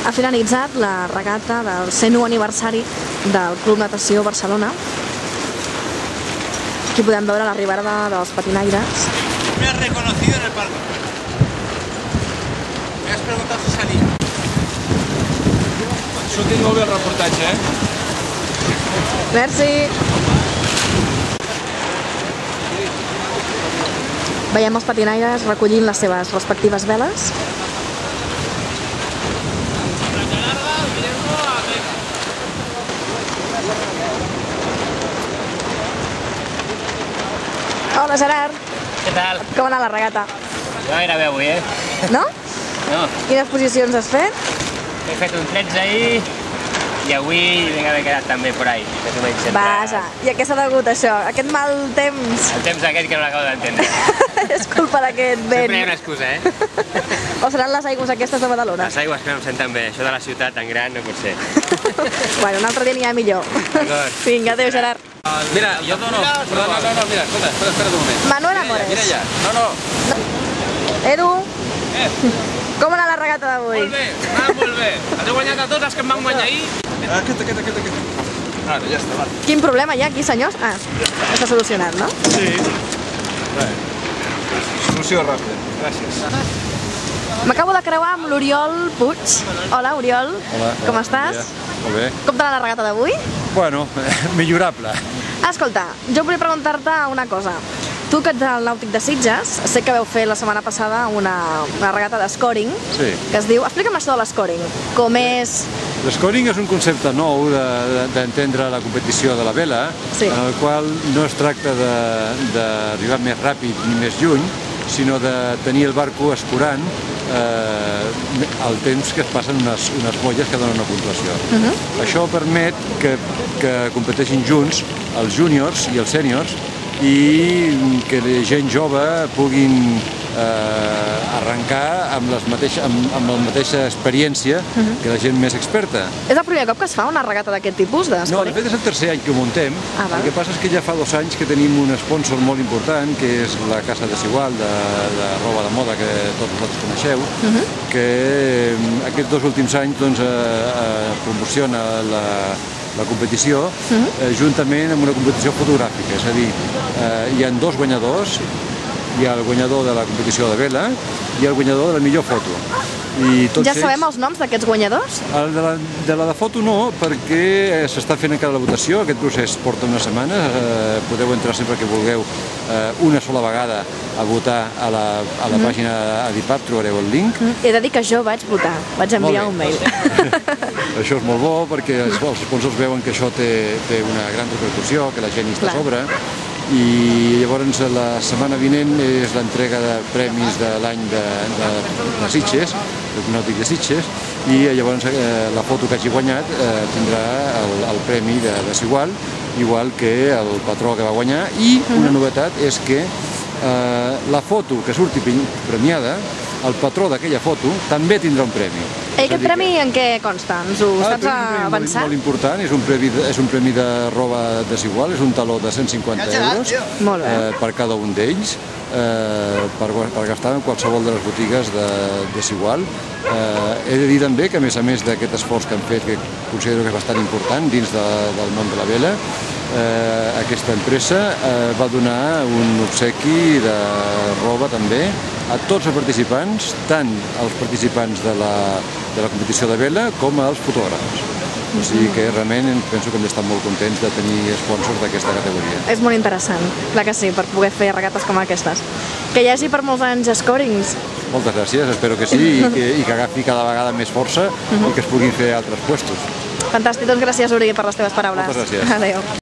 Ha finalitzat la regata del 101 aniversari del Club Natació Barcelona. Aquí podem veure l'arribada dels patinaires. Me has reconocido en el parque. Me has preguntado si salía. Sortint molt bé el reportatge, Merci! Veiem els patinaires recollint les seves respectives veles. Hola, Gerard. Què tal? Com ha anat la regata? No gaire bé avui, No? No. Quines posicions has fet? He fet un 13 ahir i avui vinc haver quedat també por ahí. Més o menys entre... Vaja, i a què s'ha degut això? Aquest mal temps? El temps aquest que no l'acabo d'entendre. És culpa d'aquest vent. Sempre hi ha una excusa, O seran les aigües aquestes de Badalona? Les aigües que no em senten bé, això de la ciutat tan gran no pot ser. Bueno, un altre dia n'hi ha millor. D'acord. Vinga, adéu, Gerard. Mira, jo dono... No, mira, escolta, espera't un moment. Manuel Amores. Mira ja. No. Edu, com ha anat la regata d'avui? Molt bé, molt bé. Els he guanyat a tots els que em van guanyar ahir. Aquest. Ara, ja està, va. Quin problema hi ha aquí, senyors? Ah, està solucionat, no? Sí. Solució ràpida. Gràcies. M'acabo de creuar amb l'Oriol Puig. Hola, Oriol. Hola. Com estàs? Molt bé. Com t'ha anat la regata d'avui? Bueno, millorable. Escolta, jo volia preguntar-te una cosa. Tu, que ets del Nàutic de Sitges, sé que vau fer la setmana passada una regata d'escoring, Sí. que es diu... Explica'm això de l'escoring. Com és... L'escoring és un concepte nou d'entendre la competició de la vela, Sí. en el qual no es tracta d'arribar més ràpid ni més lluny, sinó de tenir el barco escorant el temps que es passen unes molles que donen una puntuació. Això permet que competeixin junts els júniors i els sèniors i que la gent jove puguin arrencar amb la mateixa experiència que la gent més experta. És el primer cop que es fa una regata d'aquest tipus No, de d'escoring? fet és el tercer any que ho muntem. Ah, val. El que passa és que ja fa 2 anys que tenim un sponsor molt important, que és la Casa Desigual de roba de moda que tots vosaltres coneixeu, que aquests 2 últims anys doncs, promociona la competició juntament amb una competició fotogràfica. És a dir, hi ha 2 guanyadors, hi ha el guanyador de la competició de vela i el guanyador de la millor foto. I tots Ja sabem els noms d'aquests guanyadors? de la de foto no, perquè s'està fent encara la votació, aquest procés porta una setmana, podeu entrar sempre que vulgueu una sola vegada a votar a la pàgina Adipap, trobareu el link. He de dir que jo vaig votar, vaig enviar un mail. Això és molt bo perquè els sponsors veuen que això té una gran repercussió, que la gent hi està a sobre, i llavors la setmana vinent és l'entrega de premis de l'any de Sitges, del Nàutic de Sitges, i llavors la foto que hagi guanyat tindrà el premi de Desigual, igual que el patró que va guanyar, i una novetat és que la foto que surti premiada, el patró d'aquella foto també tindrà un premi. I aquest premi en què consta? Ens ho saps avançar? Molt important, és un premi de roba Desigual, és un taló de 150 euros per cada un d'ells, per gastar en qualsevol de les botigues de Desigual. He de dir també que, a més d'aquest esforç que han fet, que considero que és bastant important dins del món de la vela, aquesta empresa va donar un obsequi de roba també a tots els participants, tant els participants de la competició de vela com als fotògrafs. O sigui que realment penso que hem d'estar molt contents de tenir sponsors d'aquesta categoria. És molt interessant, clar que sí, per poder fer regates com aquestes. Que hi hagi per molts anys escorings. Moltes gràcies, espero que sí, i que agafi cada vegada més força i que es puguin fer altres puestos. Fantàstic, doncs gràcies, Uri, per les teves paraules. Moltes gràcies. Adéu.